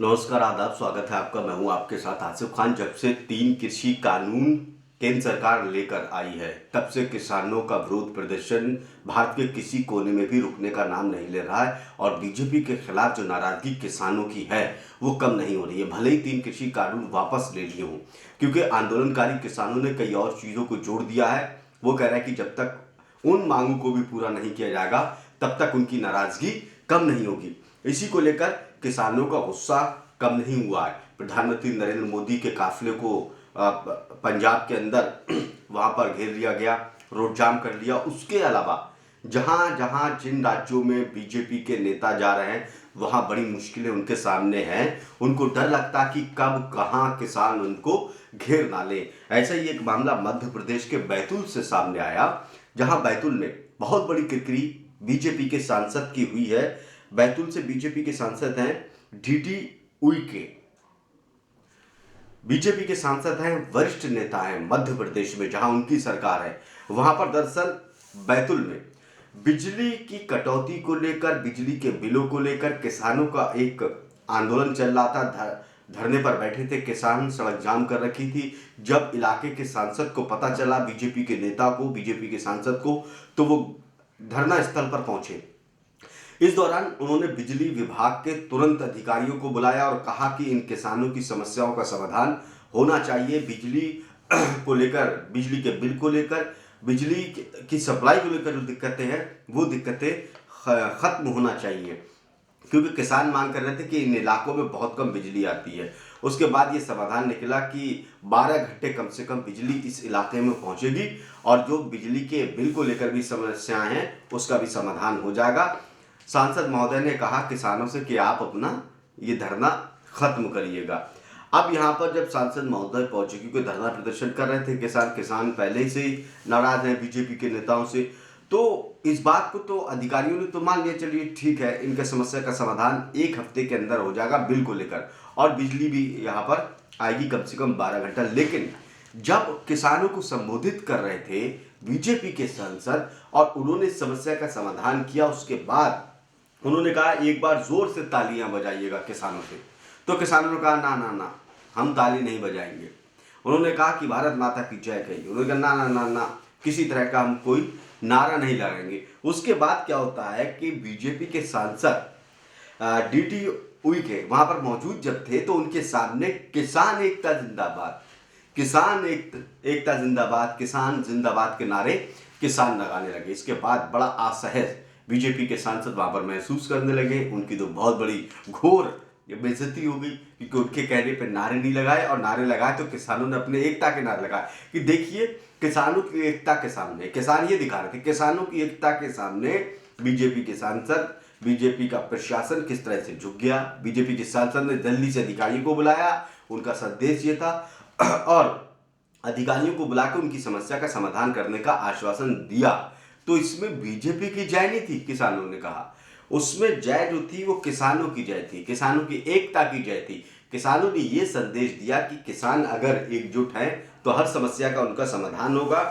नमस्कार, आदाब, स्वागत है आपका। मैं हूं आपके साथ आसिफ खान। जब से 3 कृषि कानून केंद्र सरकार लेकर आई है, तब से किसानों का विरोध प्रदर्शन भारत के किसी कोने में भी रुकने का नाम नहीं ले रहा है और बीजेपी के खिलाफ जो नाराजगी किसानों की है वो कम नहीं हो रही है। भले ही 3 कृषि कानून वापस ले लिए हों, क्योंकि आंदोलनकारी किसानों ने कई और चीज़ों को जोड़ दिया है। वो कह रहे हैं कि जब तक उन मांगों को भी पूरा नहीं किया जाएगा, तब तक उनकी नाराजगी कम नहीं होगी। इसी को लेकर किसानों का गुस्सा कम नहीं हुआ है। प्रधानमंत्री नरेंद्र मोदी के काफिले को पंजाब के अंदर वहां पर घेर लिया गया, रोड जाम कर लिया। उसके अलावा जहां जहां जिन राज्यों में बीजेपी के नेता जा रहे हैं, वहां बड़ी मुश्किलें उनके सामने हैं। उनको डर लगता कि कब कहां किसान उनको घेर ना ले। ऐसा ही एक मामला मध्य प्रदेश के बैतूल से सामने आया, जहां बैतूल में बहुत बड़ी किरकिरी बीजेपी के सांसद की हुई है। बैतूल से बीजेपी के सांसद हैं डीडी उइके। बीजेपी के सांसद हैं, वरिष्ठ नेता हैं मध्य प्रदेश में, जहां उनकी सरकार है। वहां पर दरअसल बैतूल में बिजली की कटौती को लेकर, बिजली के बिलों को लेकर किसानों का एक आंदोलन चल रहा था। धरने पर बैठे थे किसान, सड़क जाम कर रखी थी। जब इलाके के सांसद को पता चला, बीजेपी के नेता को, बीजेपी के सांसद को, तो वो धरना स्थल पर पहुंचे। इस दौरान उन्होंने बिजली विभाग के तुरंत अधिकारियों को बुलाया और कहा कि इन किसानों की समस्याओं का समाधान होना चाहिए। बिजली को लेकर, बिजली के बिल को लेकर, बिजली की सप्लाई को लेकर जो दिक्कतें हैं, वो दिक्कतें खत्म होना चाहिए, क्योंकि किसान मांग कर रहे थे कि इन इलाकों में बहुत कम बिजली आती है। उसके बाद ये समाधान निकला कि 12 घंटे कम से कम बिजली इस इलाके में पहुंचेगी और जो बिजली के बिल को लेकर भी समस्याएं हैं, उसका भी समाधान हो जाएगा। सांसद महोदय ने कहा किसानों से कि आप अपना ये धरना खत्म करिएगा। अब यहाँ पर जब सांसद महोदय पहुंचे, क्योंकि धरना प्रदर्शन कर रहे थे किसान पहले से ही नाराज हैं बीजेपी के नेताओं से, तो इस बात को तो अधिकारियों ने तो मान लिया, चलिए ठीक है, इनका समस्या का समाधान 1 हफ्ते के अंदर हो जाएगा बिल को लेकर, और बिजली भी यहाँ पर आएगी कम से कम 12 घंटा। लेकिन जब किसानों को संबोधित कर रहे थे बीजेपी के सांसद और उन्होंने समस्या का समाधान किया, उसके बाद उन्होंने कहा एक बार जोर से तालियां बजाइएगा किसानों से। तो किसानों ने कहा ना ना ना, हम ताली नहीं बजाएंगे। उन्होंने कहा कि भारत माता की जय कहिए। उन्होंने कहा ना ना ना ना, किसी तरह का हम कोई नारा नहीं लगाएंगे। उसके बाद क्या होता है कि बीजेपी के सांसद डीडी उइके वहां पर मौजूद जब थे, तो उनके सामने किसान एकता जिंदाबाद, किसान एकता जिंदाबाद, किसान जिंदाबाद के नारे किसान लगाने लगे। इसके बाद बड़ा असहज बीजेपी के सांसद वहां पर महसूस करने लगे। उनकी तो बहुत बड़ी घोर बेइज्जती हो गई, क्योंकि उनके कहने पर नारे नहीं लगाए, और नारे लगाए तो किसानों ने अपने एकता के नारे लगाए कि देखिए किसानों की एकता के सामने, किसान ये दिखा रहे थे, किसानों की एकता के सामने बीजेपी के सांसद, बीजेपी का प्रशासन किस तरह से झुक गया। बीजेपी के सांसद ने जल्दी से अधिकारियों को बुलाया, उनका संदेश ये था, और अधिकारियों को बुलाकर उनकी समस्या का समाधान करने का आश्वासन दिया। तो इसमें बीजेपी की जय नहीं थी, किसानों ने कहा, उसमें जय जो थी वो किसानों की जय थी, किसानों की एकता की जय थी। किसानों ने ये संदेश दिया कि किसान अगर एकजुट हैं तो हर समस्या का उनका समाधान होगा।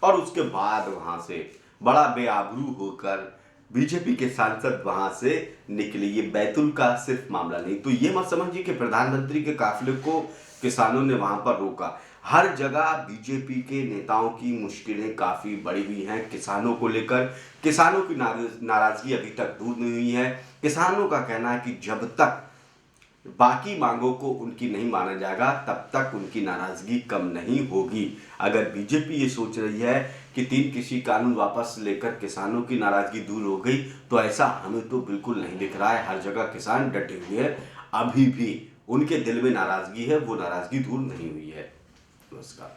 और उसके बाद वहां से बड़ा बेआबरू होकर बीजेपी के सांसद वहां से निकले। ये बैतूल का सिर्फ मामला नहीं, तो ये मत समझिए कि प्रधानमंत्री के काफिले को किसानों ने वहां पर रोका। हर जगह बीजेपी के नेताओं की मुश्किलें काफ़ी बढ़ी हुई हैं किसानों को लेकर। किसानों की नाराज़गी अभी तक दूर नहीं हुई है। किसानों का कहना है कि जब तक बाकी मांगों को उनकी नहीं माना जाएगा, तब तक उनकी नाराज़गी कम नहीं होगी। अगर बीजेपी ये सोच रही है कि 3 कृषि कानून वापस लेकर किसानों की नाराज़गी दूर हो गई, तो ऐसा हमें तो बिल्कुल नहीं दिख रहा है। हर जगह किसान डटे हुए हैं, अभी भी उनके दिल में नाराज़गी है, वो नाराज़गी दूर नहीं हुई है। नमस्कार।